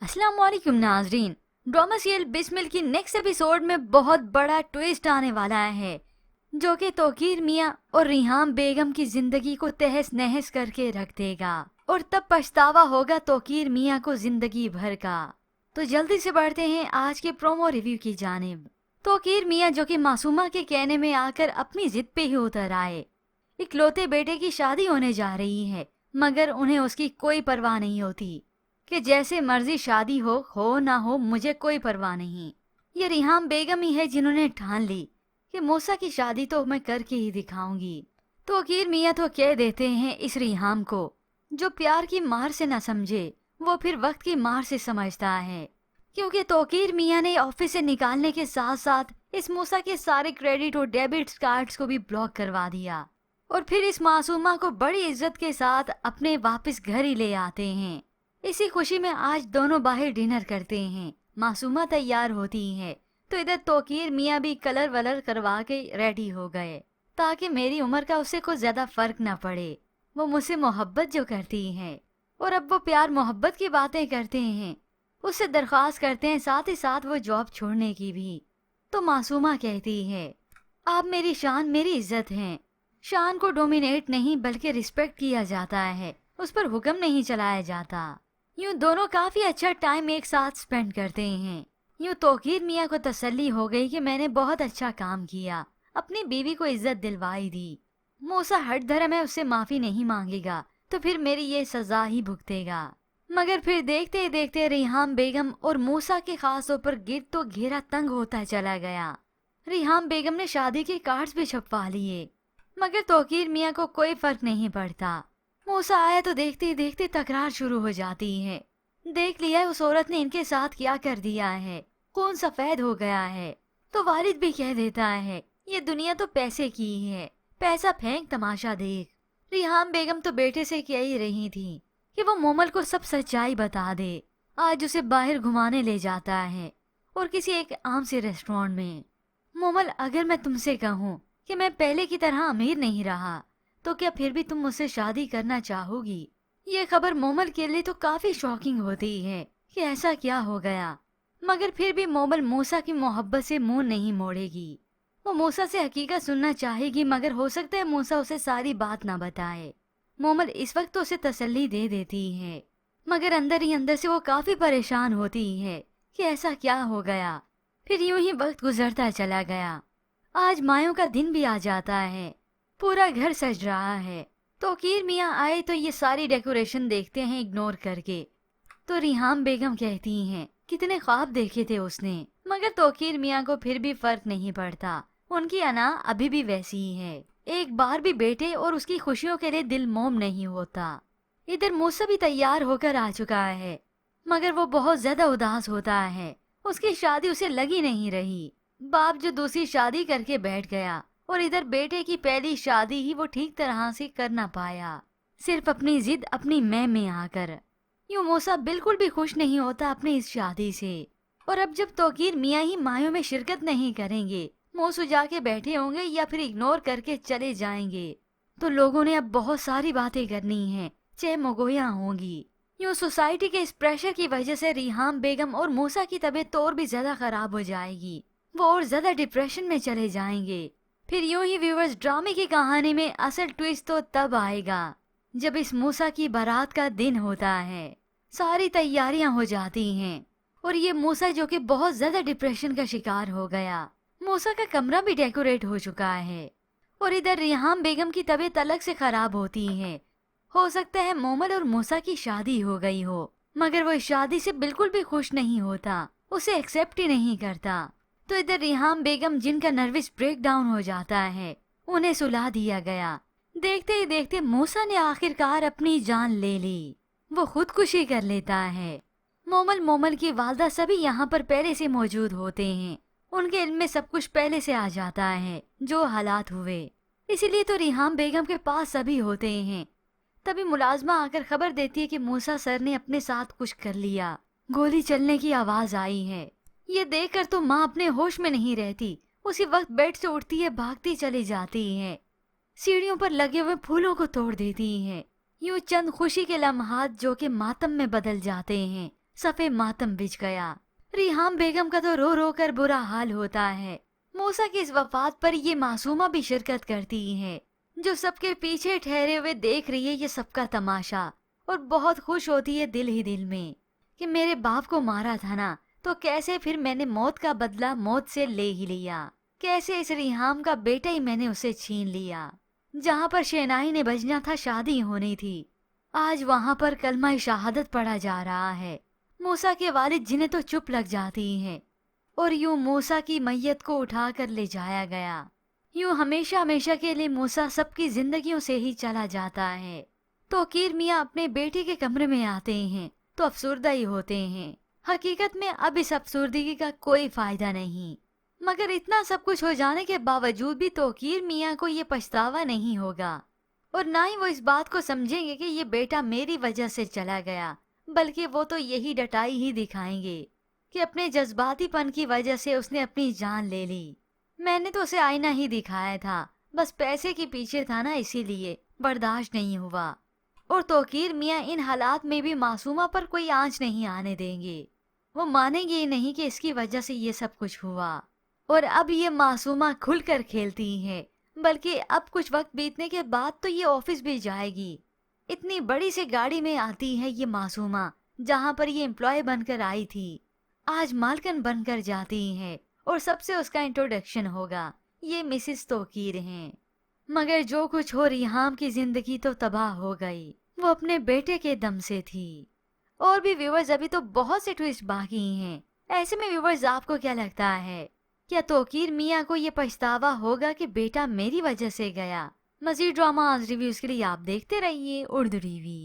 अस्सलाम वालेकुम नाजरीन। ड्रामा सीरियल बिस्मिल की नेक्स्ट एपिसोड में बहुत बड़ा ट्विस्ट आने वाला है जो कि तौकीर मियाँ और रिहाम बेगम की जिंदगी को तहस नहस करके रख देगा और तब पछतावा होगा तौकीर मियाँ को जिंदगी भर का। तो जल्दी से बढ़ते हैं आज के प्रोमो रिव्यू की जानिब। तौकीर मियाँ जो कि मासूमा के कहने में आकर अपनी जिद पे ही उतर आए। इकलौते बेटे की शादी होने जा रही है मगर उन्हें उसकी कोई परवाह नहीं होती कि जैसे मर्जी शादी हो ना हो मुझे कोई परवाह नहीं। ये रिहाम बेगम ही है जिन्होंने ठान ली कि मूसा की शादी तो मैं करके ही दिखाऊंगी। तौकीर मियाँ तो कह देते हैं इस रिहाम को जो प्यार की मार से न समझे वो फिर वक्त की मार से समझता है, क्योंकि तौकीर मियाँ ने ऑफिस से निकालने के साथ साथ इस मूसा के सारे क्रेडिट और डेबिट कार्ड्स को भी ब्लॉक करवा दिया और फिर इस मासूमा को बड़ी इज्जत के साथ अपने वापस घर ही ले आते हैं। इसी खुशी में आज दोनों बाहर डिनर करते हैं। मासूमा तैयार होती है तो इधर तौकीर मियाँ भी कलर वलर करवा के रेडी हो गए ताकि मेरी उम्र का उससे कुछ ज्यादा फर्क न पड़े। वो मुझसे मोहब्बत जो करती है और अब वो प्यार मोहब्बत की बातें करते हैं, उससे दरख्वास्त करते हैं साथ ही साथ वो जॉब छोड़ने की भी। तो मासूमा कहती है आप मेरी शान मेरी इज्जत हैं। शान को डोमिनेट नहीं बल्कि रिस्पेक्ट किया जाता है, उस पर हुक्म नहीं चलाया जाता। यूं दोनों काफी अच्छा टाइम एक साथ स्पेंड करते हैं। यूं तौकीर मियाँ को तसल्ली हो गई कि मैंने बहुत अच्छा काम किया, अपनी बीवी को इज्जत दिलवाई दी। मूसा हट धर्म है, उससे माफी नहीं मांगेगा तो फिर मेरी ये सजा ही भुगतेगा। मगर फिर देखते देखते रिहाम बेगम और मूसा के खास तौर पर गिर तो घेरा तंग होता चला गया। रिहाम बेगम ने शादी के कार्ड्स भी छपवा लिए मगर तौकीर मियाँ को कोई फर्क नहीं पड़ता। मूसा आया तो देखते ही देखते तकरार शुरू हो जाती है। देख लिया उस औरत ने इनके साथ क्या कर दिया है, खून सफेद हो गया है। तो वालिद भी कह देता है ये दुनिया तो पैसे की ही है, पैसा फेंक तमाशा देख। रिहाम बेगम तो बेटे से कह ही रही थी कि वो मोमल को सब सच्चाई बता दे। आज उसे बाहर घुमाने ले जाता है और किसी एक आम से रेस्टोरेंट में। मोमल अगर मैं तुमसे कहूँ कि मैं पहले की तरह अमीर नहीं रहा तो क्या फिर भी तुम मुझसे शादी करना चाहोगी? ये खबर मोमल के लिए तो काफी शॉकिंग होती है कि ऐसा क्या हो गया। मगर फिर भी मोमल मूसा की मोहब्बत से मुंह नहीं मोड़ेगी। वो मूसा से हकीकत सुनना चाहेगी मगर हो सकता है मूसा उसे सारी बात ना बताए। मोमल इस वक्त तो उसे तसल्ली दे देती है मगर अंदर ही अंदर से वो काफी परेशान होती है कि ऐसा क्या हो गया। फिर यूं ही वक्त गुजरता चला गया। आज मायों का दिन भी आ जाता है, पूरा घर सज रहा है। तौकीर मियाँ आए तो ये सारी डेकोरेशन देखते हैं इग्नोर करके। तो रिहाम बेगम कहती हैं कितने ख्वाब देखे थे उसने, मगर तौकीर मियाँ को फिर भी फर्क नहीं पड़ता। उनकी अना अभी भी वैसी ही है, एक बार भी बेटे और उसकी खुशियों के लिए दिल मोम नहीं होता। इधर मूसा भी तैयार होकर आ चुका है मगर वो बहुत ज्यादा उदास होता है। उसकी शादी उसे लगी नहीं रही। बाप जो दूसरी शादी करके बैठ गया और इधर बेटे की पहली शादी ही वो ठीक तरह से कर ना पाया, सिर्फ अपनी जिद अपनी मैं में आकर। यूं मूसा बिल्कुल भी खुश नहीं होता अपनी इस शादी से। और अब जब तौकीर मियाँ ही मायों में शिरकत नहीं करेंगे, मुंह सुजा के बैठे होंगे या फिर इग्नोर करके चले जाएंगे, तो लोगों ने अब बहुत सारी बातें करनी है, चाहे मगोया होंगी। यूं सोसाइटी के इस प्रेशर की वजह से रिहाम बेगम और मूसा की तबीयत और भी ज्यादा खराब हो जाएगी। वो और ज्यादा डिप्रेशन में चले जाएंगे। फिर यूं ही व्यूअर्स ड्रामे की कहानी में असल ट्विस्ट तो तब आएगा जब इस मूसा की बारात का दिन होता है। सारी तैयारियां हो जाती हैं और ये मूसा जो कि बहुत ज्यादा डिप्रेशन का शिकार हो गया। मूसा का कमरा भी डेकोरेट हो चुका है और इधर रिहाम बेगम की तबीयत अलग से खराब होती है। हो सकता है मोमल और मूसा की शादी हो गई हो मगर वो इस शादी से बिल्कुल भी खुश नहीं होता, उसे एक्सेप्ट ही नहीं करता। तो इधर रिहाम बेगम जिनका नर्वस ब्रेक डाउन हो जाता है, उन्हें सुला दिया गया। देखते ही देखते मूसा ने आखिरकार अपनी जान ले ली, वो खुदकुशी कर लेता है। मोमल की वालदा सभी यहाँ पर पहले से मौजूद होते हैं, उनके इल्म में सब कुछ पहले से आ जाता है जो हालात हुए। इसीलिए तो रिहाम बेगम के पास सभी होते हैं। तभी मुलाजमा आकर खबर देती है कि मूसा सर ने अपने साथ कुछ कर लिया, गोली चलने की आवाज आई है। ये देखकर तो माँ अपने होश में नहीं रहती, उसी वक्त बेड से उठती है, भागती चली जाती है, सीढ़ियों पर लगे हुए फूलों को तोड़ देती है। यूं चंद खुशी के लम्हात जो कि मातम में बदल जाते हैं, सफ़े मातम बिछ गया। रिहाम बेगम का तो रो रो कर बुरा हाल होता है। मूसा की इस वफात पर ये मासूमा भी शिरकत करती है, जो सबके पीछे ठहरे हुए देख रही है ये सबका तमाशा, और बहुत खुश होती है दिल ही दिल में कि मेरे बाप को मारा था ना, तो कैसे फिर मैंने मौत का बदला मौत से ले ही लिया। कैसे इस रिहाम का बेटा ही मैंने उसे छीन लिया। जहाँ पर शहनाई ने बजना था, शादी होनी थी, आज वहाँ पर कलमा शहादत पढ़ा जा रहा है। मूसा के वालिद जिन्हें तो चुप लग जाती हैं, और यूं मूसा की मैयत को उठाकर ले जाया गया। यूं हमेशा हमेशा के लिए मूसा सबकी जिंदगियों से ही चला जाता है। तोकीर मियाँ अपने बेटे के कमरे में आते हैं तो अफसुर्दा ही होते हैं। हकीकत में अब इस अफसुर्दगी का कोई फायदा नहीं, मगर इतना सब कुछ हो जाने के बावजूद भी तोकीर मियाँ को ये पछतावा नहीं होगा, और ना ही वो इस बात को समझेंगे कि ये बेटा मेरी वजह से चला गया, बल्कि वो तो यही डटाई ही दिखाएंगे कि अपने जज्बातीपन की वजह से उसने अपनी जान ले ली। मैंने तो उसे आईना ही दिखाया था, बस पैसे के पीछे था ना, इसीलिए बर्दाश्त नहीं हुआ। और तोकीर मियाँ इन हालात में भी मासूमा पर कोई आंच नहीं आने देंगे। वो मानेंगे ही नहीं कि इसकी वजह से ये सब कुछ हुआ। और अब ये मासूमा खुलकर खेलती है, बल्कि अब कुछ वक्त बीतने के बाद तो ये ऑफिस भी जाएगी। इतनी बड़ी सी गाड़ी में आती है ये मासूमा, जहाँ पर ये एम्प्लॉय बनकर आई थी, आज मालकन बनकर जाती है, और सबसे उसका इंट्रोडक्शन होगा, ये मिसिस तोकीर हैं। मगर जो कुछ हो, रिहाम की जिंदगी तो तबाह हो गई, वो अपने बेटे के दम से थी। और भी व्यूवर्स, अभी तो बहुत से ट्विस्ट बाकी हैं। ऐसे में व्यूवर्स, आपको क्या लगता है, क्या तोकीर मियाँ को ये पछतावा होगा कि बेटा मेरी वजह से गया? मजीद ड्रामा रिव्यूज के लिए आप देखते रहिए उर्दू टीवी।